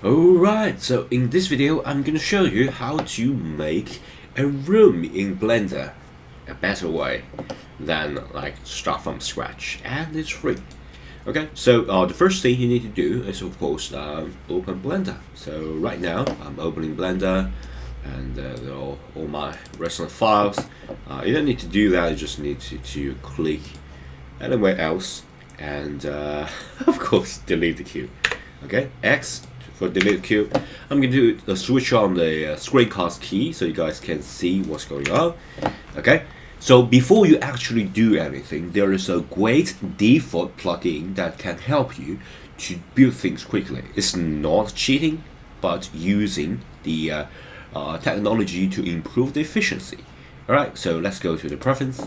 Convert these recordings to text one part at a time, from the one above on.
Alright, so in this video I'm going to show you how to make a room in Blender a better way than like start from scratch, and it's free. Okay, so the first thing you need to do is of course open Blender. So right now I'm opening Blender and they're all my recent files. You don't need to do that, you just need to click anywhere else and of course delete the cube. Okay, X for delete cube. I'm going to switch on the screencast key so you guys can see what's going on. Okay, so before you actually do anything, there is a great default plugin that can help you to build things quickly. It's not cheating, but using the technology to improve the efficiency. Alright, so let's go to the preference,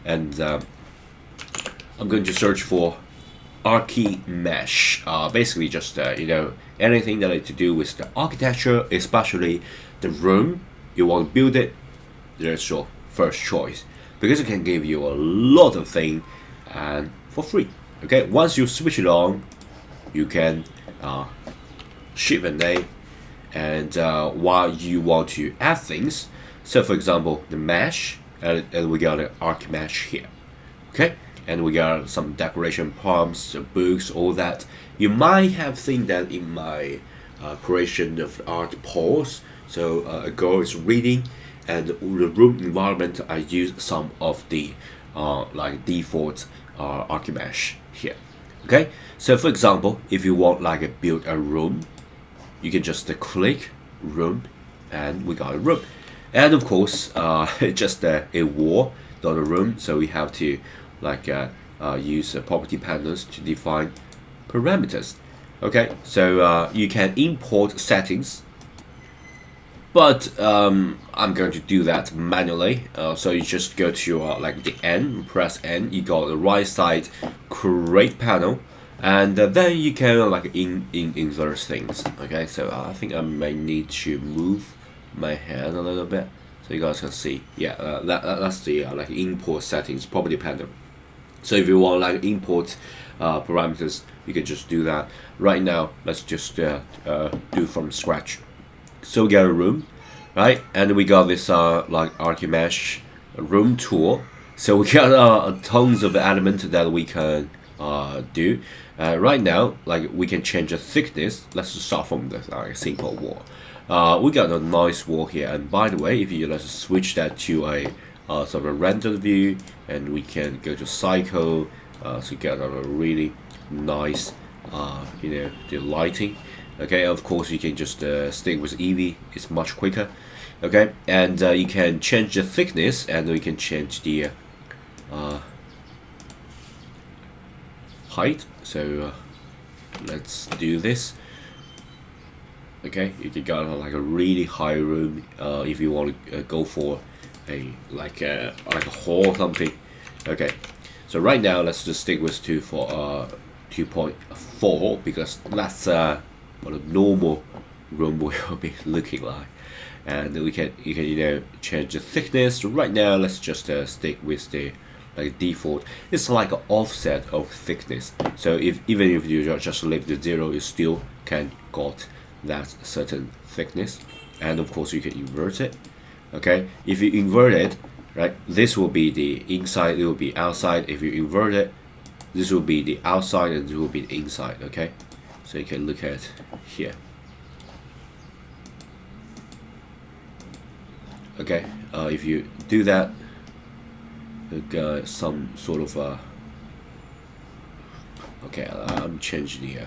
and I'm going to search for Archimesh. Basically just anything that has to do with the architecture, especially the room you want to build it. There's your first choice because it can give you a lot of things and for free. Okay, once you switch it on, you can Shift and A, and while you want to add things, so for example the mesh, and we got an Archimesh here. Okay, and we got some decoration prompts, books, all that. You might have seen that in my creation of art pause. So a girl is reading, and the room environment I use some of the like default Archimesh here. Okay, so for example, if you want like build a room, you can just click room, and we got a room. And of course, just a wall, not a room, so we have to like use property panels to define parameters. Okay, so you can import settings, but I'm going to do that manually. So you just go to like the N, press N, you got the right side create panel, and then you can like insert things. Okay, so I think I may need to move my hand a little bit so you guys can see. Yeah, that's the like import settings property panel. So if you want like import parameters, you can just do that. Right now, let's just do from scratch. So we got a room, right? And we got this like Archimesh room tool. So we got tons of elements that we can do. Right now, like we can change the thickness. Let's just start from the simple wall. We got a nice wall here. And by the way, if you let's switch that to a sort of a rendered view, and we can go to cycle to get a really nice the lighting. Okay, of course you can just stick with Eevee, it's much quicker. Okay, and you can change the thickness, and we can change the height. So let's do this. Okay, you can get like a really high room if you want to go for a like a hall or something. Okay, so right now let's just stick with 2.4 because that's what a normal room will be looking like, and you can change the thickness. Right now let's just stick with the like default. It's like an offset of thickness, so even if you just leave the 0, you still can got that certain thickness. And of course you can invert it. Okay, if you invert it, right, this will be the inside, it will be outside. If you invert it, this will be the outside and this will be the inside. Okay, so you can look at here. Okay, if you do that, you got some sort of okay, I'm changing the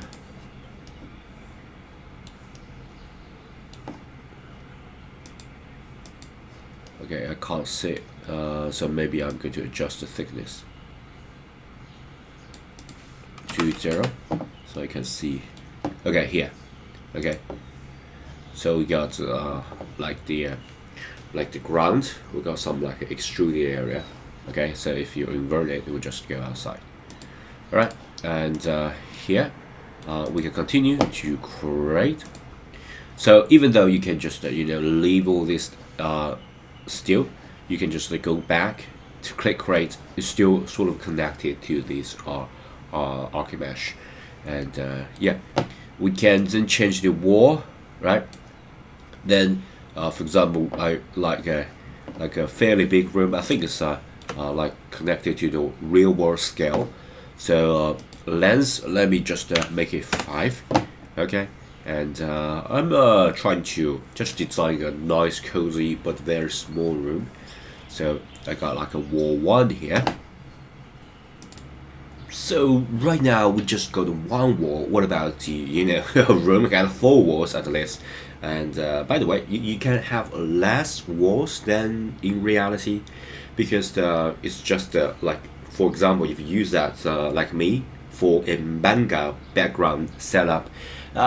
okay, I can't see it, so maybe I'm going to adjust the thickness to 0 so I can see. Okay, here. Okay, so we got like the ground, we got some like extruded area. Okay, so if you invert it, it will just go outside. Alright, and here we can continue to create. So even though you can just leave all this still, you can just go back to click create. It's still sort of connected to this Archimesh, and yeah, we can then change the wall, right? Then, for example, I like a fairly big room. I think it's like connected to the real world scale. So length, let me just make it 5, okay? And I'm trying to just design a nice, cozy but very small room. So I got like a wall 1 here. So right now we just got 1 wall. What about the a room got 4 walls at least? And by the way, you can have less walls than in reality, because it's just like, for example, if you use that like me for a manga background setup,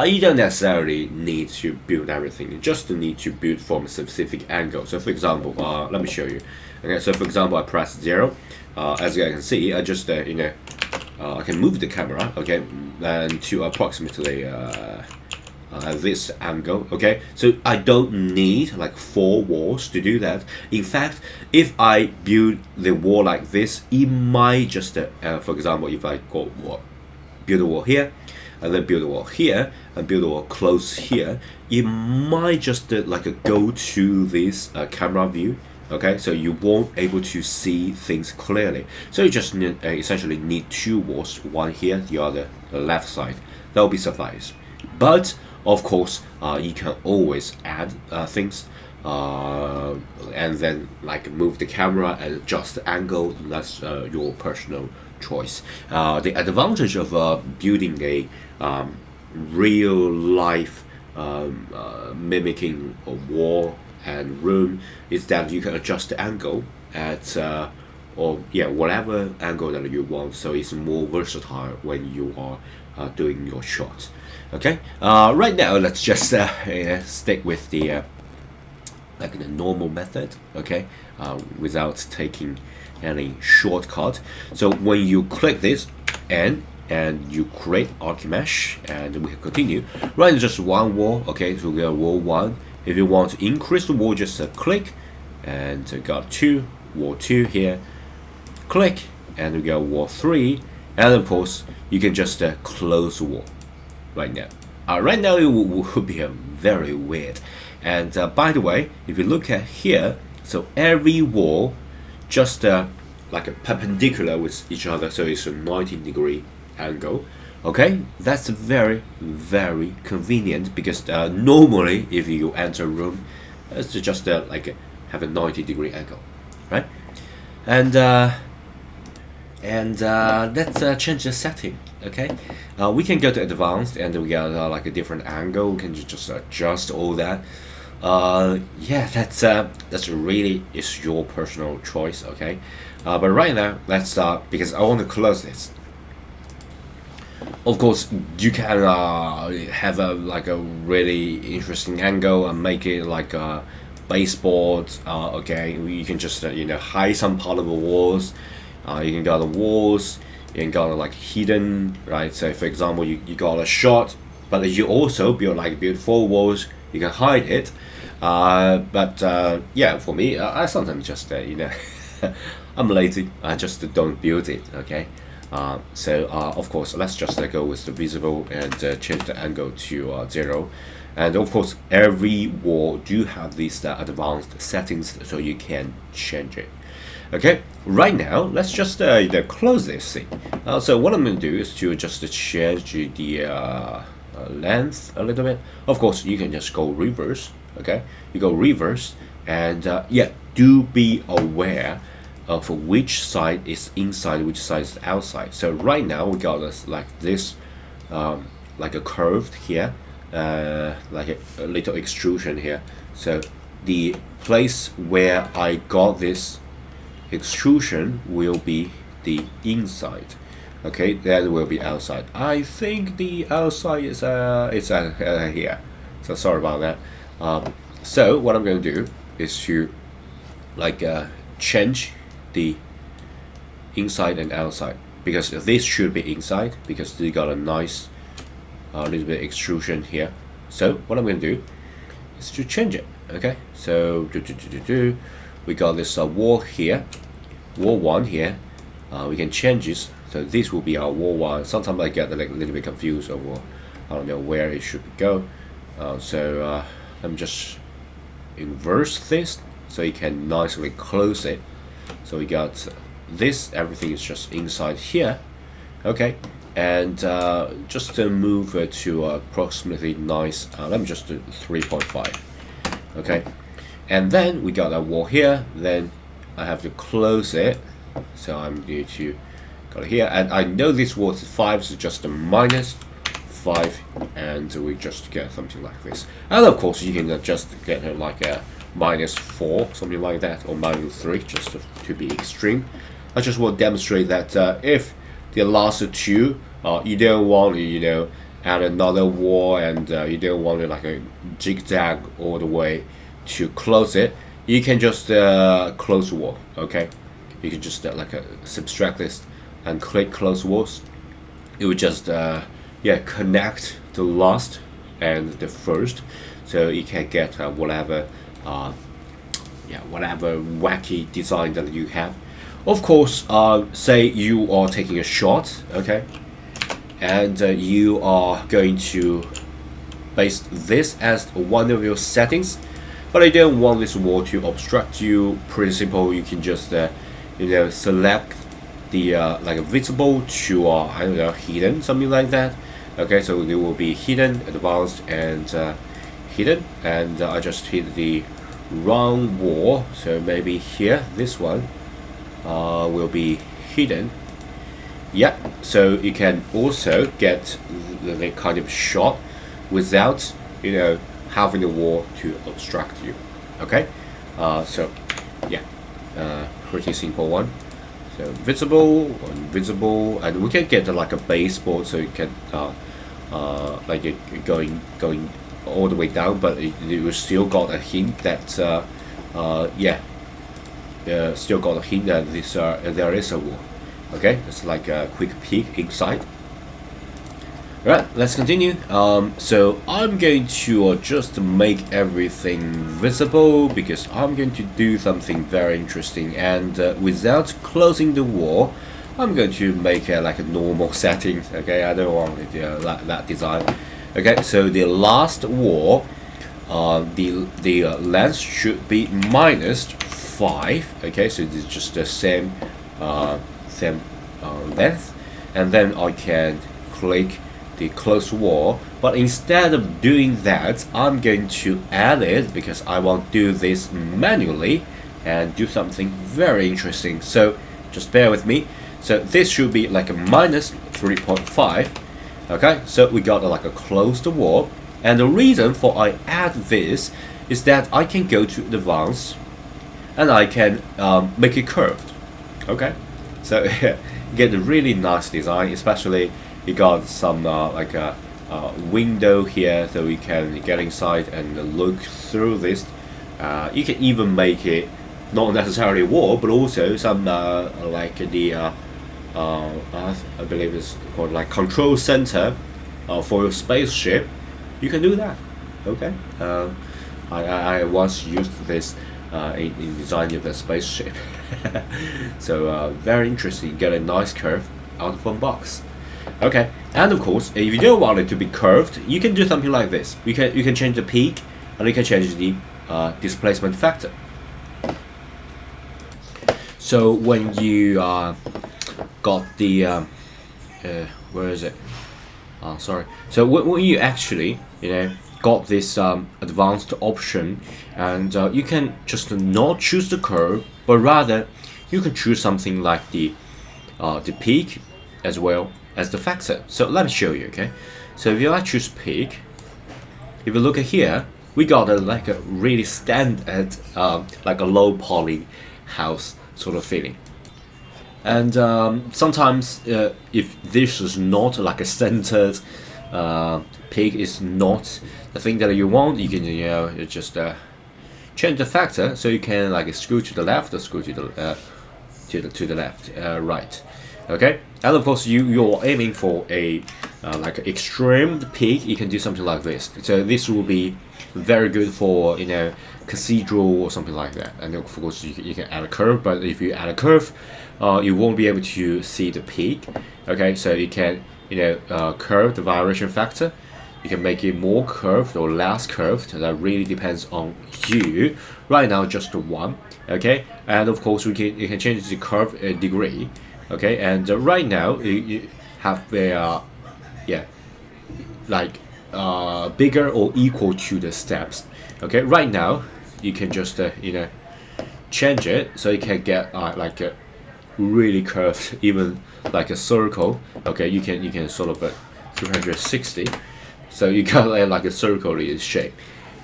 you don't necessarily need to build everything. You just need to build from a specific angle. So for example, let me show you. Okay, so for example, I press 0. As you can see, I just I can move the camera, okay, and to approximately this angle, okay. So I don't need like 4 walls to do that. In fact, if I build the wall like this, it might just for example, if I go build a wall here, and then build a wall here, and build a wall close here, it might just like go to this camera view. Okay, so you won't able to see things clearly. So you just need, essentially need 2 walls, one here, the other the left side. That will be suffice. But of course, you can always add things, and then like move the camera and adjust the angle. That's your personal choice. The advantage of building a real life mimicking a wall and room is that you can adjust the angle at or yeah, whatever angle that you want, so it's more versatile when you are doing your shots. Okay, right now let's just stick with the like the normal method, okay, without taking any shortcut. So when you click this and you create Archimesh, and we can continue. Right, just 1 wall, okay, so we got wall 1. If you want to increase the wall, just click, and got 2, wall 2 here, click, and we got wall 3, and of course you can just close the wall right now. Right now it will be very weird. And by the way, if you look at here, so every wall just like a perpendicular with each other, so it's a 90-degree angle. Okay, that's very convenient, because normally if you enter a room, it's just like have a 90-degree angle, right? And let's change the setting. Okay, we can go to advanced, and we got like a different angle. We can just adjust all that. Yeah, that's really is your personal choice. Okay, but right now let's start, because I want to close this. Of course, you can have like a really interesting angle and make it like a baseboard. Okay, you can just hide some part of the walls. You can got the walls. You can got like hidden, right? So for example, you got a shot, but you also build 4 walls. You can hide it. But yeah, for me, I sometimes just I'm lazy. I just don't build it. Okay. So of course, let's just go with the visible and change the angle to 0. And of course, every wall do have these advanced settings, so you can change it. Okay, right now let's just close this thing. So what I'm going to do is to just change the length a little bit. Of course, you can just go reverse. Okay, you go reverse, and yeah, do be aware of which side is inside, which side is outside. So right now we got this like this, like a curved here, like a little extrusion here. So the place where I got this extrusion will be the inside. Okay, that will be outside. I think the outside is here. So sorry about that. So what I'm going to do is to like change the inside and outside, because this should be inside, because they got a nice little bit extrusion here. So what I'm going to do is to change it. Okay, so we got this wall here, wall 1 here. We can change this, so this will be our wall 1. Sometimes I get a little bit confused over I don't know where it should go. Let me just inverse this so you can nicely close it. So we got this, everything is just inside here. Okay, and just to move it to approximately nice, let me just do 3.5. Okay, and then we got a wall here. Then I have to close it, so I'm going to go here, and I know this wall is 5, so just a -5, and we just get something like this. And of course you can just get like a -4, something like that, or -3, just to be extreme. I just want to demonstrate that if the last two, you don't want to, you know, add another wall, and you don't want to like a zigzag all the way to close it, you can just close the wall. Okay, you can just like subtract this and click close walls. It would just yeah, connect the last and the first, so you can get whatever whatever wacky design that you have. Of course, say you are taking a shot, okay, and you are going to base this as one of your settings, but I don't want this wall to obstruct you. Pretty simple. You can just you know, select the like visible to I don't know, hidden, something like that. Okay, so it will be hidden, advanced, and hidden, and I just hit the wrong wall, so maybe here this one will be hidden. Yeah, so you can also get the kind of shot without, you know, having the wall to obstruct you. Okay, so yeah, pretty simple one. So visible, invisible, and we can get like a baseboard, so you can like it going all the way down, but it still got a hint that yeah, still got a hint that this there is a wall. Okay, it's like a quick peek inside. Right, let's continue. So I'm going to just make everything visible, because I'm going to do something very interesting, and without closing the wall, I'm going to make like a normal setting. Okay, I don't want it that design. Okay, so the last wall, the length should be -5. Okay, so it's just the same length, and then I can click the close wall, but instead of doing that, I'm going to add it, because I want to do this manually and do something very interesting. So just bear with me. So this should be like a -3.5. Okay, so we got like a closed wall, and the reason for I add this is that I can go to advanced, and I can make it curved. Okay, so get a really nice design, especially you got some like a window here, so we can get inside and look through this. You can even make it not necessarily a wall, but also some like the I believe it's called like control center for your spaceship. You can do that. Okay, I once used this in designing the spaceship. So very interesting. Get a nice curve out of one box. Okay, and of course, if you don't want it to be curved, you can do something like this. You can change the peak, and you can change the displacement factor. So when you got the where is it? Sorry. So when you actually, you know, got this advanced option, and you can just not choose the curve, but rather you can choose something like the peak as well as the factor. So let me show you. Okay, so if I choose peak, if you look at here, we got like a really standard like a low poly house sort of feeling. And sometimes if this is not like a centered peak, is not the thing that you want, you can, you know, you just change the factor, so you can like screw to the left or screw to the left, right. Okay, and of course you're aiming for a like extreme peak. You can do something like this. So this will be very good for, you know, cathedral or something like that. And of course you can add a curve, but if you add a curve, you won't be able to see the peak. Okay, so you can, you know, curve the variation factor, you can make it more curved or less curved. That really depends on you. Right now, just one. Okay, and of course you can change the curve degree. Okay, and right now you have the yeah, like bigger or equal to the steps. Okay, right now you can just change it so you can get like a really curved, even like a circle. Okay, you can sort of 360, so you got like a circle shape.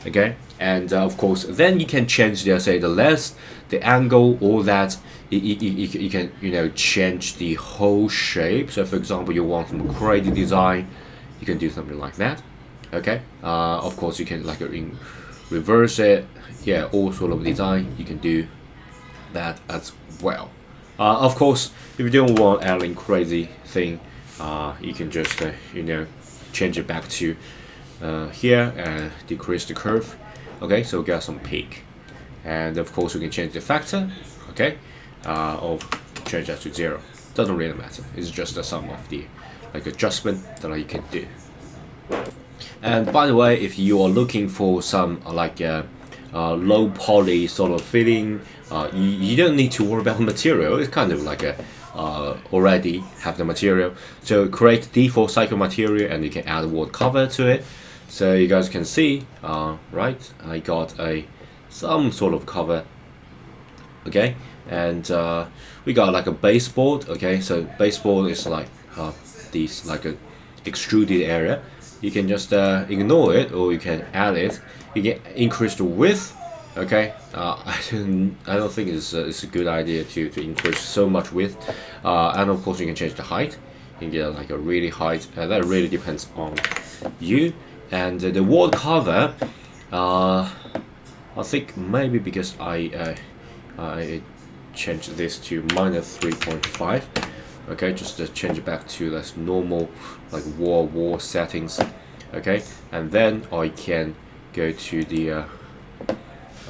Okay, and of course then you can change the say the length, the angle, all that. You can change the whole shape. So for example, you want some crazy design, you can do something like that. Okay, of course you can like reverse it. Yeah, all sort of design you can do that as well. Of course, if you don't want any crazy thing, you can just change it back to here and decrease the curve. Okay, so get some peak, and of course you can change the factor. Okay, or change that to 0. Doesn't really matter. It's just the sum of the adjustment that you can do. And by the way, if you are looking for some low poly sort of feeling, you don't need to worry about material. It's kind of like already have the material. So create default cycle material, and you can add word cover to it. So you guys can see, right? I got some sort of cover. Okay, and we got like a baseboard. Okay, so baseboard is like these like a extruded area. You can just ignore it, or you can add it. You can increase the width. Okay, I don't think it's a good idea to increase so much width. And of course you can change the height. You can get like a really height. That really depends on you. And the wall cover, I think maybe because I changed this to -3.5. Okay, just to change it back to this normal like wall settings. Okay, and then I can go to the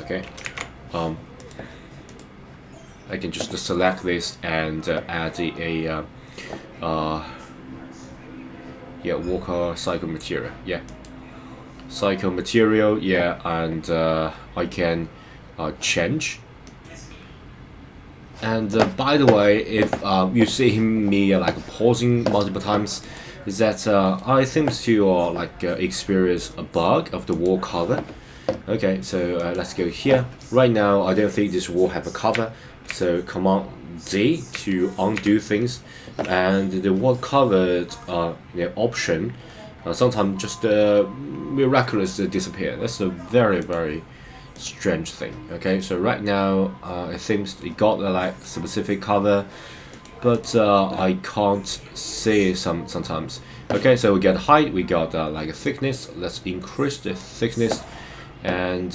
okay, I can just select this and add a yeah, Walker cycle material. Yeah, cycle material. Yeah, and I can change. And by the way, if you see me like pausing multiple times, is that I think you are like experience a bug of the wall cover. Okay, so let's go here. Right now, I don't think this wall have a cover, so Command Z to undo things, and the wall covered option sometimes just miraculously disappear. That's a very strange thing. Okay, so right now it seems it got like specific cover, but I can't see sometimes. Okay, so we got height, we got like a thickness. Let's increase the thickness, and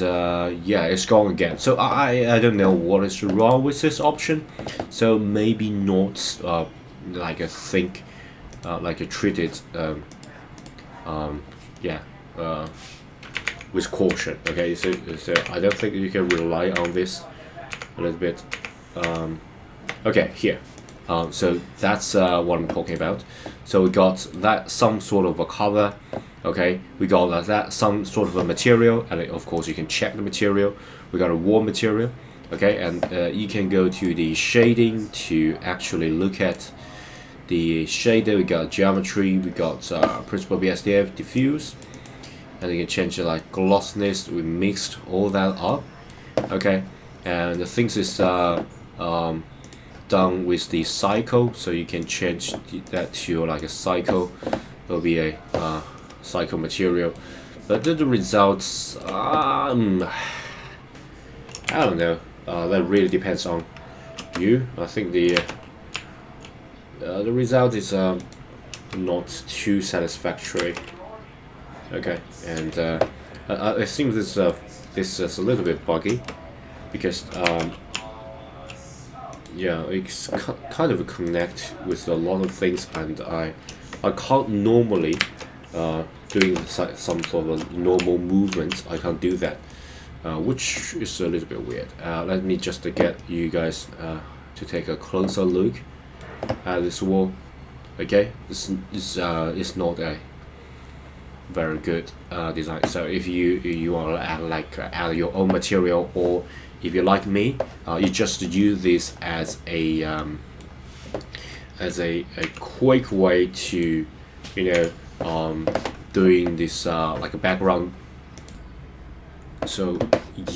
yeah, it's gone again. So I don't know what is wrong with this option. So maybe not like a think like a treated yeah with caution. Okay, so I don't think you can rely on this a little bit. Okay, here. So that's what I'm talking about. So we got that some sort of a cover. Okay, we got that some sort of a material, and of course you can check the material. We got a wall material. Okay, and you can go to the shading to actually look at the shader. We got geometry. We got principal BSDF diffuse. And you can change it like glossiness. We mixed all that up. Okay, and the things is done with the cycle, so you can change that to like a cycle. There'll be a cycle material, but the results I don't know. That really depends on you. I think the result is not too satisfactory. Okay, and I think this is a little bit buggy because yeah, it's kind of connect with a lot of things, and I can't normally doing some sort of normal movements. I can't do that, which is a little bit weird. Let me just get you guys to take a closer look at this wall. Okay, it's not a very good design. So if you want to add your own material, or if you like me, you just use this as a quick way to, doing this like a background. So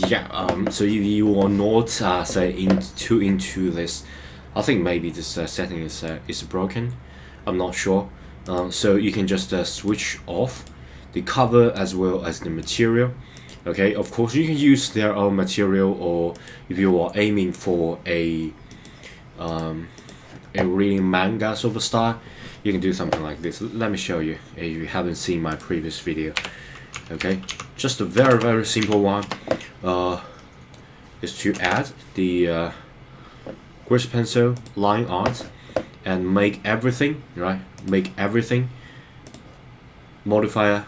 yeah, so you are not say into this. I think maybe this setting is broken. I'm not sure. So you can just switch off the cover as well as the material. Okay, of course you can use their own material, or if you are aiming for a reading manga sort of style, you can do something like this. Let me show you if you haven't seen my previous video. Okay, just a very simple one is to add the grease pencil line art and make everything, right? Make everything, modify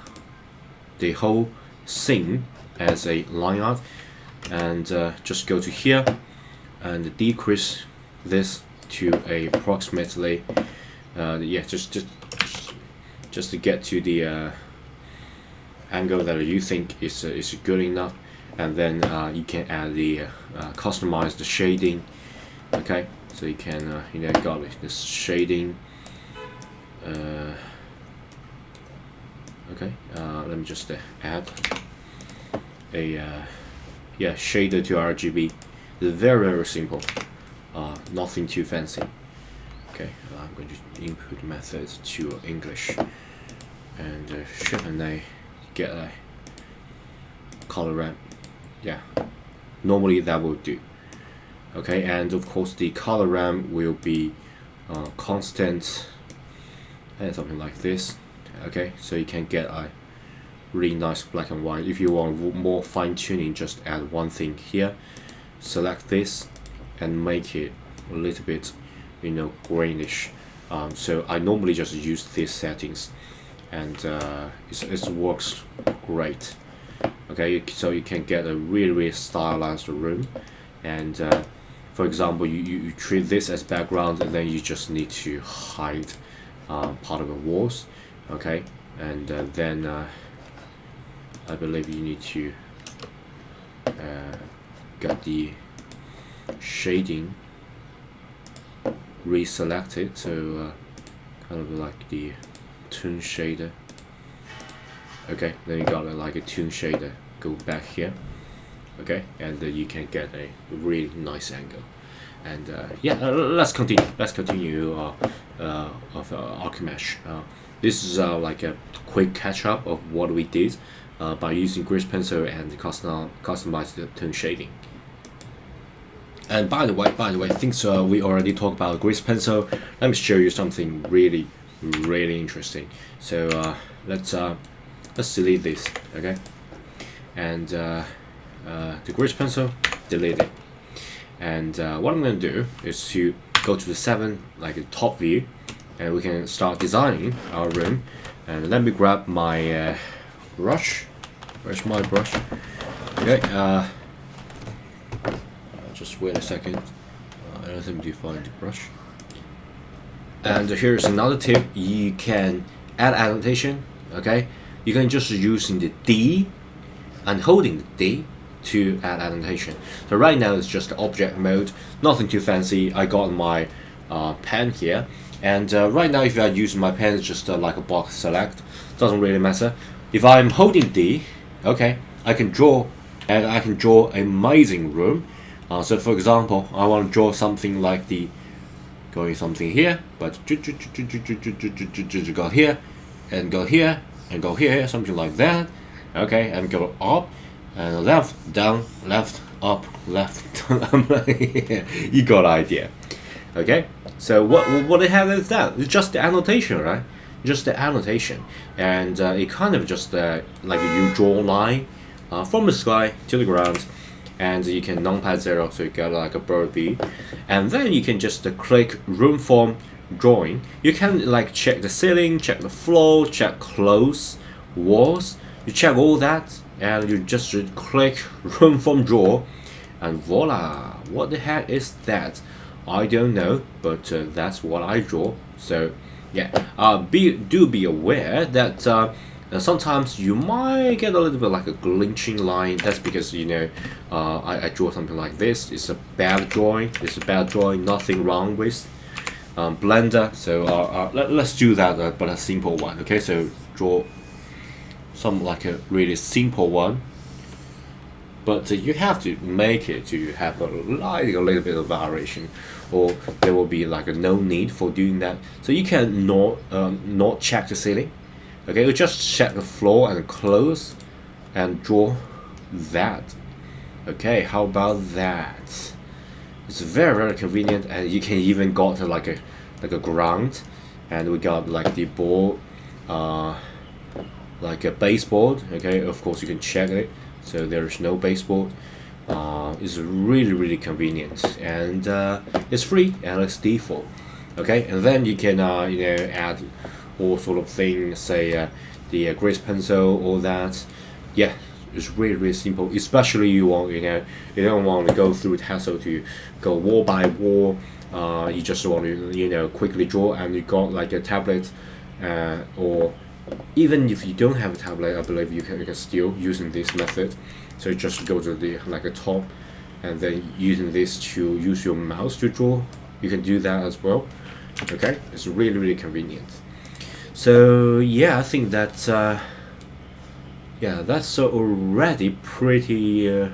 the whole scene as a line art, and just go to here and decrease this to approximately yeah, just to get to the angle that you think is good enough, and then you can add the customize the shading. Okay, so you can got this shading. Okay, let me just add a yeah, shader to RGB. It's very simple, nothing too fancy. Okay, I'm going to input methods to English, and shift and I get a color ramp. Yeah, normally that will do. Okay, and of course the color ramp will be constant and something like this. Okay, so you can get a really nice black and white. If you want more fine-tuning, just add one thing here, select this and make it a little bit greenish. So I normally just use these settings, and it works great. Okay, so you can get a really stylized room, and for example, you treat this as background, and then you just need to hide part of the walls. Okay, and then I believe you need to get the shading reselected, so kind of like the tone shader. Okay, then you got like a tone shader. Go back here. Okay, and you can get a really nice angle. And yeah, let's continue of Archimesh. This is like a quick catch up of what we did by using grease pencil and customize the tone shading. And by the way, since we already talked about grease pencil, let me show you something really interesting. So let's delete this. Okay, and the grease pencil, delete it. And what I'm going to do is to go to the 7, like the top view, and we can start designing our room. And let me grab my brush. Where's my brush? Okay, just wait a second. I don't think you find the brush. And here's another tip: you can add annotation. Okay, you can just using the D and holding the D to add annotation. So right now it's just object mode, nothing too fancy. I got my pen here, and right now if I use my pen, it's just like a box select, doesn't really matter. If I'm holding D, okay, I can draw, and I can draw an amazing room. So for example, I want to draw something like the going something here, but go here and go here and go here, something like that. Okay, and go up and left, down, left, up, left. You got the idea. Okay, so what it has is that it's just the annotation, right? Just the annotation, and it kind of just like you draw a line from the sky to the ground, and you can numpad 0, so you get like a bird view, and then you can just click room form drawing. You can like check the ceiling, check the floor, check clothes, walls. You check all that, and you just click room form draw, and voila! What the heck is that? I don't know, but that's what I draw. So yeah, do be aware that And sometimes you might get a little bit like a glitching line. That's because, you know, I draw something like this. It's a bad drawing. It's a bad drawing. Nothing wrong with Blender. So let's do that, but a simple one. Okay, so draw some like a really simple one. But you have to make it to have a little bit of variation, or there will be like no need for doing that. So you can not check the ceiling. Okay, you just check the floor and close and draw that. Okay, how about that? It's very convenient, and you can even got like a ground, and we got like the ball, like a baseboard. Okay, of course you can check it. So there's no baseboard. It's really convenient, and it's free and it's default. Okay, and then you can you know, add all sort of things, say the grease pencil, all that. Yeah, it's really simple. Especially you want, you know, you don't want to go through the hassle to go wall by wall. You just want to, you know, quickly draw, and you got like a tablet, or even if you don't have a tablet, I believe you can still using this method. So you just go to the like a top, and then using this to use your mouse to draw. You can do that as well. Okay, it's really convenient. So yeah, I think that yeah, that's already pretty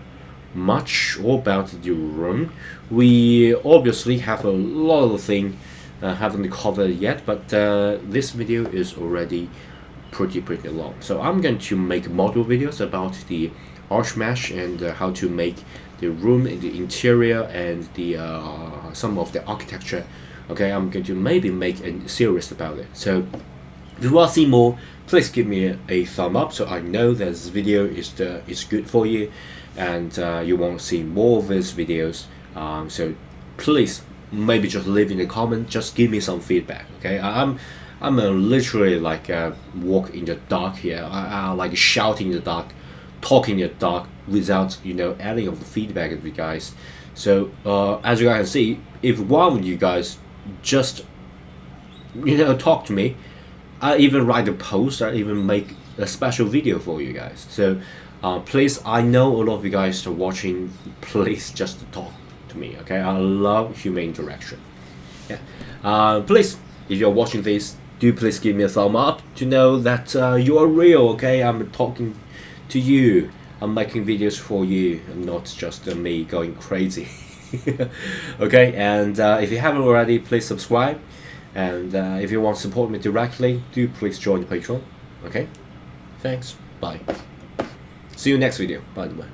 much all about the room. We obviously have a lot of things haven't covered yet, but this video is already pretty long. So I'm going to make module videos about the Archimesh and how to make the room in the interior and the some of the architecture. Okay, I'm going to maybe make a series about it. So if you want to see more, please give me a thumb up so I know that this video is good for you, and you want to see more of these videos. So please maybe just leave in the comment, just give me some feedback. Okay, I'm literally like walk in the dark here. I like shouting in the dark, talking in the dark without, you know, any of the feedback of you guys. So as you guys can see, if one of you guys just, you know, talk to me, I even write a post, I even make a special video for you guys. So please, I know a lot of you guys are watching, please just talk to me. Okay, I love human interaction. Yeah, please, if you're watching this, do please give me a thumb up to know that you are real. Okay, I'm talking to you, I'm making videos for you, and not just me going crazy. Okay, and if you haven't already, please subscribe, and if you want to support me directly, do please join the Patreon. Okay, thanks, bye, see you next video, by the way.